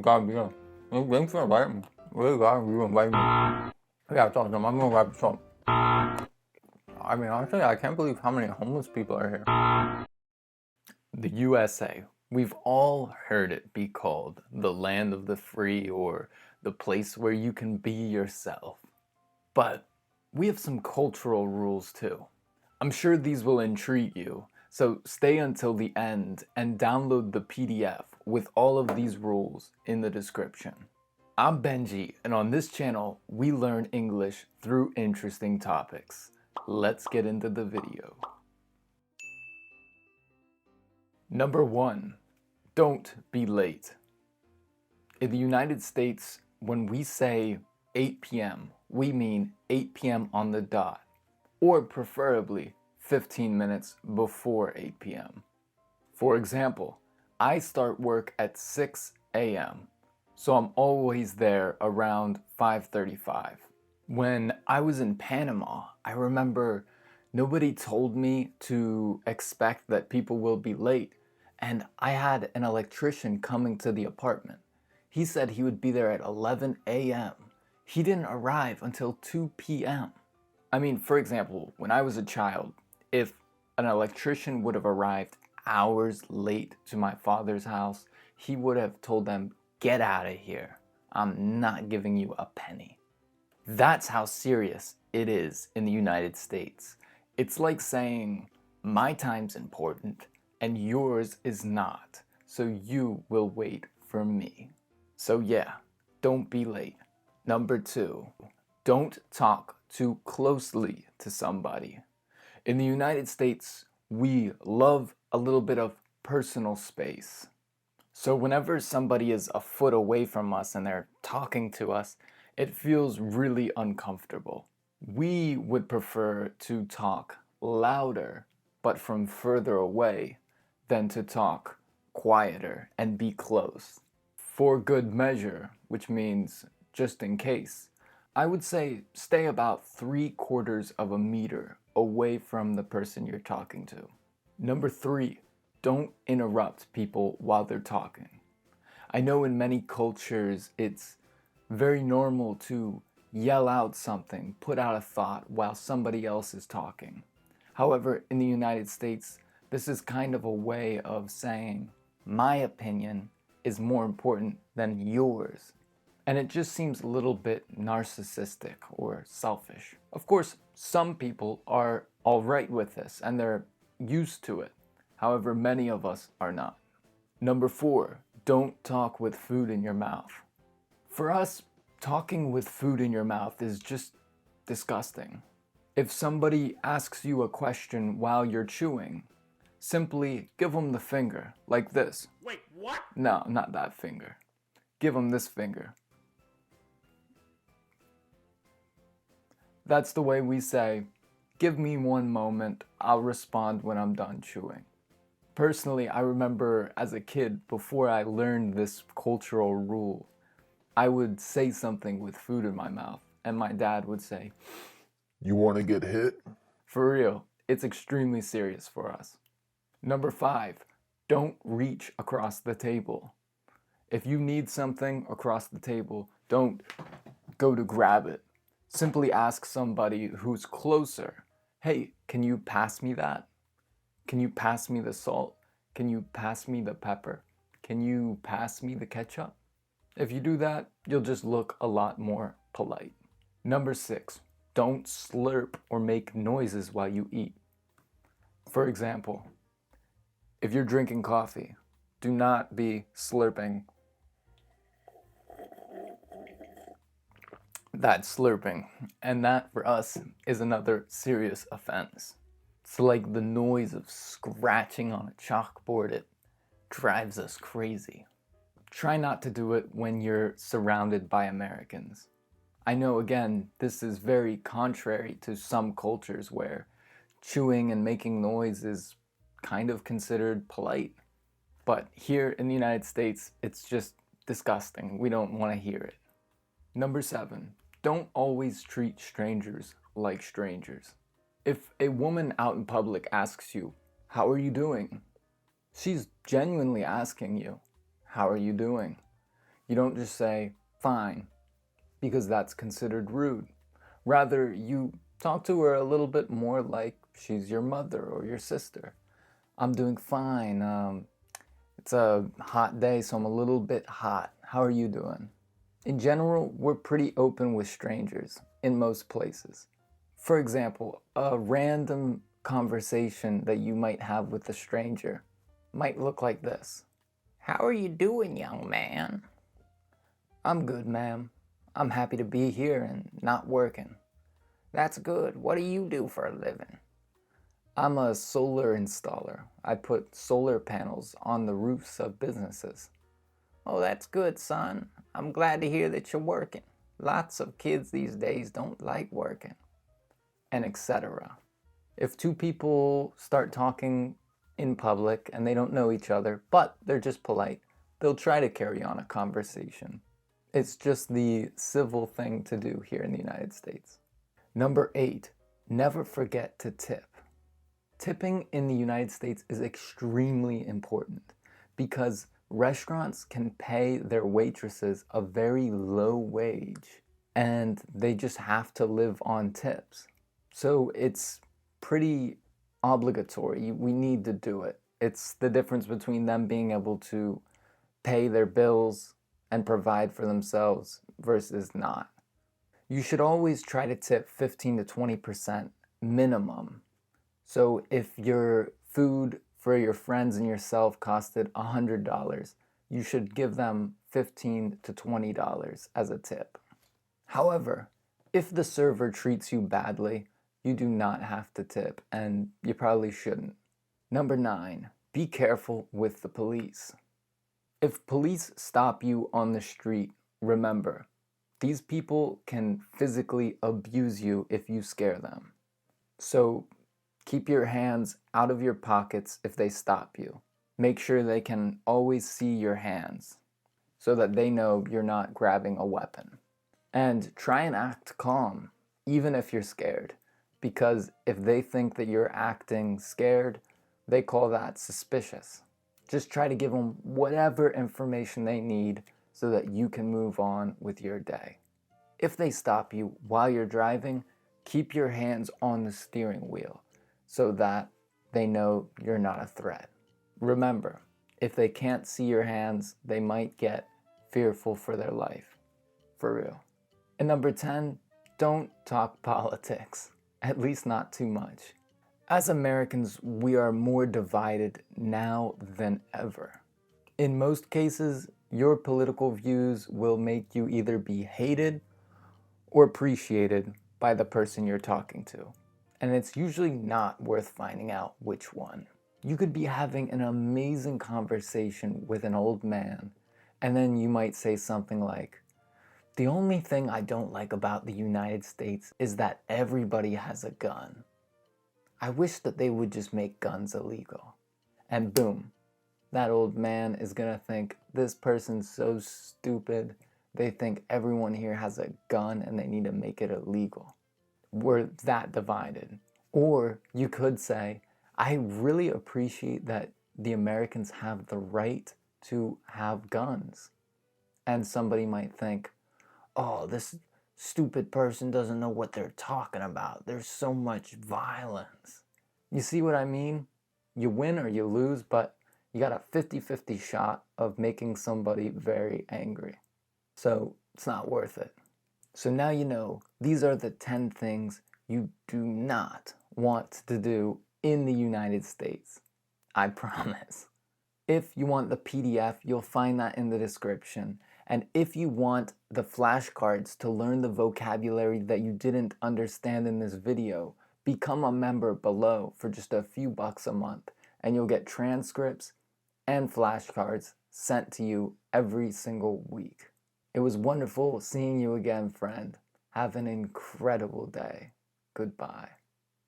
God, yeah. Thanks for inviting me. Really glad you invited me. Yeah, talk to them. I'm gonna grab some. I mean, honestly, I can't believe how many homeless people are here. The USA. We've all heard it be called the land of the free or the place where you can be yourself. But we have some cultural rules too. I'm sure these will intrigue you, so stay until the end and download the PDF with all of these rules in the description. I'm Benji, and on this channel, we learn English through interesting topics. Let's get into the video. Number 1, don't be late. In the United States, when we say 8 p.m., we mean 8 p.m. on the dot, or preferably 15 minutes before 8 p.m. For example, I start work at 6 a.m., so I'm always there around 5:35. When I was in Panama, I remember nobody told me to expect that people will be late, and I had an electrician coming to the apartment. He said he would be there at 11 a.m. He didn't arrive until 2 p.m. I mean, for example, when I was a child, if an electrician would have arrived hours late to my father's house, he would have told them, "Get out of here. I'm not giving you a penny." That's how serious it is in the United States. It's like saying, my time's important and yours is not, so you will wait for me. So yeah, don't be late. Number 2, don't talk too closely to somebody. In the United States, we love a little bit of personal space. So whenever somebody is a foot away from us and they're talking to us, it feels really uncomfortable. We would prefer to talk louder, but from further away, than to talk quieter and be close. For good measure, which means just in case, I would say stay about 3/4 of a meter away from the person you're talking to. Number 3, don't interrupt people while they're talking. I know in many cultures it's very normal to yell out something, put out a thought while somebody else is talking. However, in the United States, this is kind of a way of saying, my opinion is more important than yours. And it just seems a little bit narcissistic or selfish. Of course, some people are all right with this and they're used to it. However, many of us are not. Number 4, don't talk with food in your mouth. For us, talking with food in your mouth is just disgusting. If somebody asks you a question while you're chewing, simply give them the finger, like this. Wait, what? No, not that finger. Give them this finger. That's the way we say, give me one moment, I'll respond when I'm done chewing. Personally, I remember as a kid, before I learned this cultural rule, I would say something with food in my mouth, and my dad would say, You want to get hit? for real, it's extremely serious for us. Number 5, don't reach across the table. If you need something across the table, don't go to grab it. Simply ask somebody who's closer, hey, can you pass me that? Can you pass me the salt? Can you pass me the pepper? Can you pass me the ketchup? If you do that, you'll just look a lot more polite. Number 6, don't slurp or make noises while you eat. For example, if you're drinking coffee, do not be slurping. That's slurping, and that for us is another serious offense. It's like the noise of scratching on a chalkboard. It drives us crazy. Try not to do it when you're surrounded by Americans. I know, again, this is very contrary to some cultures where chewing and making noise is kind of considered polite. But here in the United States, it's just disgusting. We don't want to hear it. Number 7, don't always treat strangers like strangers. If a woman out in public asks you, how are you doing? She's genuinely asking you, how are you doing? You don't just say, fine, because that's considered rude. Rather, you talk to her a little bit more like she's your mother or your sister. I'm doing fine. It's a hot day, so I'm a little bit hot. How are you doing? In general, we're pretty open with strangers in most places. For example, a random conversation that you might have with a stranger might look like this. How are you doing, young man? I'm good, ma'am. I'm happy to be here and not working. That's good. What do you do for a living? I'm a solar installer. I put solar panels on the roofs of businesses. Oh, that's good, son. I'm glad to hear that you're working. Lots of kids these days don't like working. And etc. If two people start talking in public and they don't know each other, but they're just polite, they'll try to carry on a conversation. It's just the civil thing to do here in the United States. Number 8, never forget to tip. Tipping in the United States is extremely important because restaurants can pay their waitresses a very low wage and they just have to live on tips. So it's pretty obligatory. We need to do it. It's the difference between them being able to pay their bills and provide for themselves versus not. You should always try to tip 15 to 20% minimum. So if your food for your friends and yourself costed $100, you should give them $15 to $20 as a tip. However, if the server treats you badly, you do not have to tip, and you probably shouldn't. Number 9, be careful with the police. If police stop you on the street, remember, these people can physically abuse you if you scare them. So keep your hands out of your pockets if they stop you. Make sure they can always see your hands so that they know you're not grabbing a weapon. And try and act calm, even if you're scared. Because if they think that you're acting scared, they call that suspicious. Just try to give them whatever information they need so that you can move on with your day. If they stop you while you're driving, keep your hands on the steering wheel so that they know you're not a threat. Remember, if they can't see your hands, they might get fearful for their life. For real. And number 10, don't talk politics. At least not too much. As Americans, we are more divided now than ever. In most cases, your political views will make you either be hated or appreciated by the person you're talking to. And it's usually not worth finding out which one. You could be having an amazing conversation with an old man, and then you might say something like, the only thing I don't like about the United States is that everybody has a gun. I wish that they would just make guns illegal. And boom, that old man is gonna think, this person's so stupid, they think everyone here has a gun and they need to make it illegal. We're that divided. Or you could say, I really appreciate that the Americans have the right to have guns. And somebody might think, oh, this stupid person doesn't know what they're talking about. There's so much violence. You see what I mean? You win or you lose, but you got a 50-50 shot of making somebody very angry. So it's not worth it. So now you know, these are the 10 things you do not want to do in the United States. I promise. If you want the PDF, you'll find that in the description. And if you want the flashcards to learn the vocabulary that you didn't understand in this video, become a member below for just a few bucks a month, and you'll get transcripts and flashcards sent to you every single week. It was wonderful seeing you again, friend. Have an incredible day. Goodbye.